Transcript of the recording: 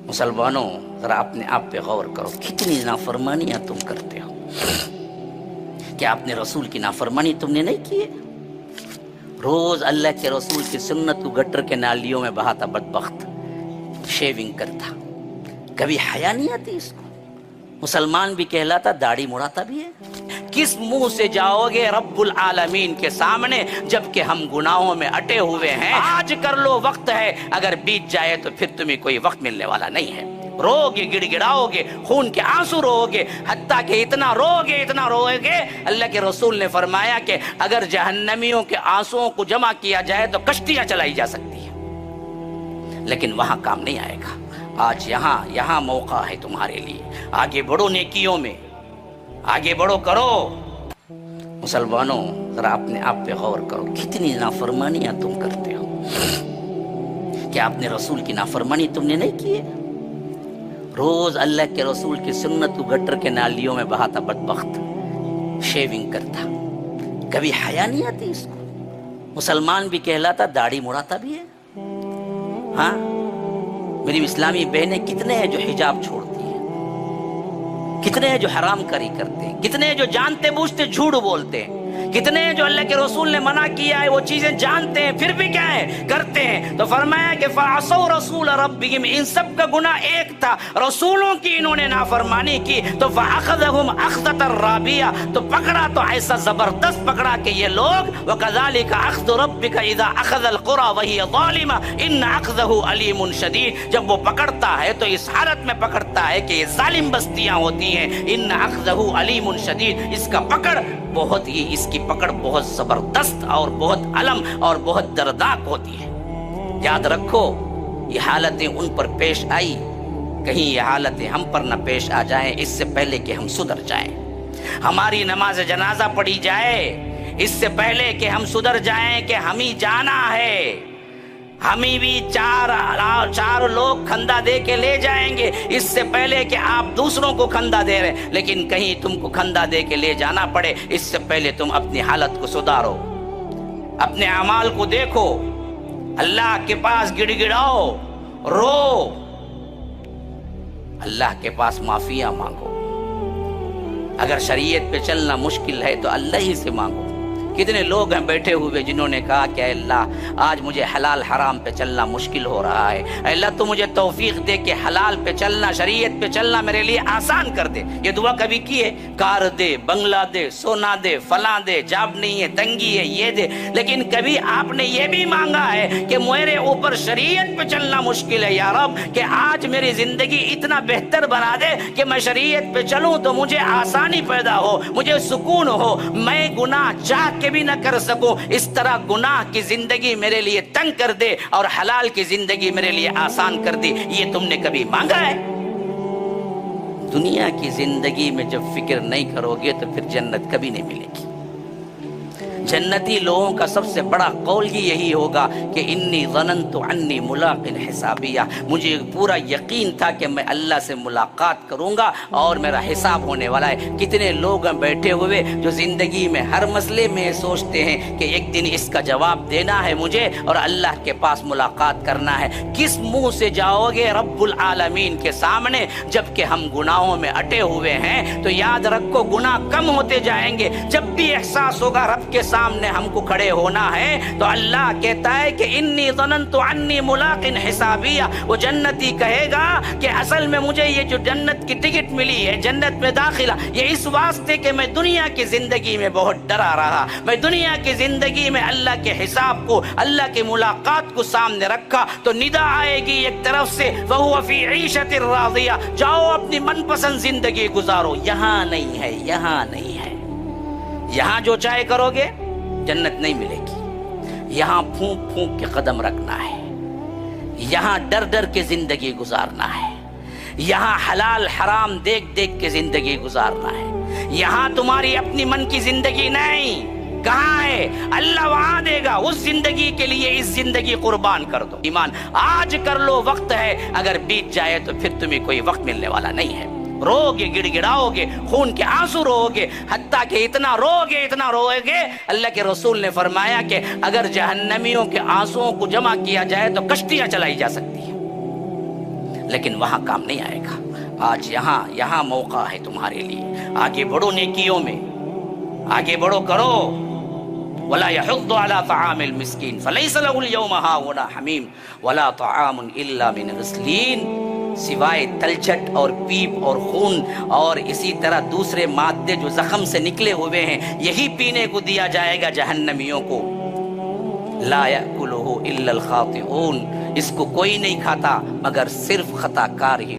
मुसलमानों, जरा अपने आप पे गौर करो, कितनी नाफरमानियां तुम करते हो। क्या अपने रसूल की नाफरमानी तुमने नहीं की है? रोज अल्लाह के रसूल की सुन्नत को गटर के नालियों में बहाता बदबख्त, शेविंग करता, कभी हया नहीं आती इसको। मुसलमान भी कहलाता, दाढ़ी मुड़ाता भी है। किस मुंह से जाओगे रब्बुल आलमीन के सामने जबकि हम गुनाहों में अटे हुए हैं। आज कर लो, वक्त है, अगर बीत जाए तो फिर तुम्हें कोई वक्त मिलने वाला नहीं है। रोगे, गिड़गिड़ाओगे, खून के आंसू रोगे, हत्ता कि इतना रोगे। अल्लाह के रसूल ने फरमाया कि अगर जहन्नमियों के आंसुओं को जमा किया जाए तो कश्तियां चलाई जा सकती है, लेकिन वहां काम नहीं आएगा। आज यहाँ मौका है तुम्हारे लिए, आगे बढ़ो, नेकियों में आगे बढ़ो, करो। मुसलमानों, जरा अपने आप पे गौर करो, कितनी नाफरमानियां तुम करते हो। क्या अपने रसूल की नाफरमानी तुमने नहीं की है? रोज अल्लाह के रसूल की सुन्नत को गटर के नालियों में बहाता बदबख्त, शेविंग करता, कभी हया नहीं आती इसको। मुसलमान भी कहलाता, दाढ़ी मुड़ाता भी है। हाँ, मेरी इस्लामी बहनें कितने हैं जो हिजाब छोड़ती हैं, कितने हैं जो हराम करी करते हैं, कितने हैं जो जानते बूझते झूठ बोलते हैं, कितने हैं जो अल्लाह के रसूल ने मना किया है वो चीजें जानते हैं फिर भी क्या है, करते हैं। तो फरमाया कि फ़असौ रसूल रब्बिहिम, इन सब का गुनाह एक था, रसूलों की इन्होंने नाफरमानी की, तो फ़अख़ज़हुम अख़ज़तन राबिया, तो पकड़ा तो ऐसा जबरदस्त पकड़ा कि ये लोग, वकज़ालिका अख़्ज़ु रब्बिका इज़ा अख़ज़ल क़ुरा वहिय ज़ालिमा इन्न अख़्ज़हु अलीमुन शदीद। जब वो पकड़ता है तो इस हालत में पकड़ता है कि ये जालिम बस्तियां होती हैं। इन्न अख़्ज़हु अलीमुन शदीद, इसका पकड़ बहुत ही, इसकी पकड़ बहुत जबरदस्त और बहुत अलम और बहुत दर्दनाक होती है। याद रखो, ये हालतें उन पर पेश आई, कहीं ये हालतें हम पर न पेश आ जाएं, इससे पहले कि हम सुधर जाएं। हमारी नमाज जनाजा पढ़ी जाए इससे पहले कि हम सुधर जाएं कि हम ही जाना है। हम ही भी चार लोग खंदा दे के ले जाएंगे, इससे पहले कि आप दूसरों को खंदा दे रहे। लेकिन कहीं तुमको खंदा दे के ले जाना पड़े, इससे पहले तुम अपनी हालत को सुधारो, अपने अमाल को देखो, अल्लाह के पास गिड़गिड़ाओ, रो, अल्लाह के पास माफिया मांगो। अगर शरीयत पे चलना मुश्किल है तो अल्लाह ही से मांगो। कितने लोग हैं बैठे हुए जिन्होंने कहा कि अल्लाह आज मुझे हलाल हराम पे चलना मुश्किल हो रहा है, अल्लाह तो मुझे तौफीक दे कि हलाल पे चलना, शरीयत पे चलना मेरे लिए आसान कर दे। ये दुआ कभी की है? कार दे, बंगला दे, सोना दे, फला दे, जाब नहीं है, तंगी है, ये दे। लेकिन कभी आपने ये भी मांगा है कि मेरे ऊपर शरीयत पे चलना मुश्किल है या रब, कि आज मेरी जिंदगी इतना बेहतर बना दे कि मैं शरीयत पे चलूं तो मुझे आसानी पैदा हो, मुझे सुकून हो, मैं गुनाह चाह के भी न कर सकूं, इस तरह गुनाह की जिंदगी मेरे लिए तंग कर दे और हलाल की जिंदगी मेरे लिए आसान कर दे। ये तुमने कभी मांगा है? दुनिया की जिंदगी में जब फिक्र नहीं करोगे तो फिर जन्नत कभी नहीं मिलेगी। जन्नती लोगों का सबसे बड़ा कौल ही यही होगा कि इन्नी ज़नन्तु अन्नी मुलाक़िन हिसाबिया, मुझे पूरा यकीन था कि मैं अल्लाह से मुलाकात करूंगा और मेरा हिसाब होने वाला है। कितने लोग हैं बैठे हुए जो जिंदगी में हर मसले में सोचते हैं कि एक दिन इसका जवाब देना है मुझे और अल्लाह के पास मुलाकात करना है। किस मुंह से जाओगे रब्बुल आलमीन के सामने जबकि हम गुनाहों में अटे हुए हैं? तो याद रखो, गुनाह कम होते जाएंगे। जब भी एहसास होगा रब के सामने हमको खड़े होना है तो अल्लाह कहता है कि इन्नी ज़नन्तु अन्नी मुलाक़िन हिसाबिया, वो जन्नती कहेगा कि असल में मुझे ये जो जन्नत की टिकट मिली है, जन्नत में दाखिला, ये इस वास्ते कि मैं दुनिया की जिंदगी में बहुत डरा रहा, मैं दुनिया की जिंदगी में अल्लाह के हिसाब को, अल्लाह की मुलाकात को सामने रखा। तो निदा आएगी एक तरफ से, वहुव फी ईशतिर राज़िया, जाओ अपनी मनपसंद जिंदगी गुजारो। यहाँ नहीं है, यहाँ नहीं है। यहाँ जो चाहे करोगे जन्नत नहीं मिलेगी। यहाँ फूंक फूंक के कदम रखना है, यहाँ डर डर के जिंदगी गुजारना है, यहाँ हलाल हराम देख देख के जिंदगी गुजारना है। यहाँ तुम्हारी अपनी मन की जिंदगी नहीं। कहाँ है? अल्लाह वहां देगा। उस जिंदगी के लिए इस जिंदगी कुर्बान कर दो। ईमान आज कर लो, वक्त है, अगर बीत जाए तो फिर तुम्हें कोई वक्त मिलने वाला नहीं है। रोगे, गिड़गिड़ाओगे, खून के आंसू रोगे, हत्ता कि इतना रोगे। अल्लाह के रसूल ने फरमाया कि अगर जहन्नमियों के आंसुओं को जमा किया जाए तो कश्तियां चलाई जा सकती है। لیکن وہاں کام نہیں آئے گا. آج یہاں موقع ہے تمہارے لیے. آگے بڑھو نیکیوں میں، آگے بڑھو، کرو. ولا يحض على طعام المسكين فليس له اليوم هاهنا حميم ولا طعام الا من غسلين. سوائے تلچھٹ اور پیپ اور خون اور اسی طرح دوسرے مادے جو زخم سے نکلے ہوئے ہیں، یہی پینے کو دیا جائے گا جہنمیوں کو. لا يأكله الا الخاطئون. اس کو کوئی نہیں کھاتا مگر صرف خطا کار ہی.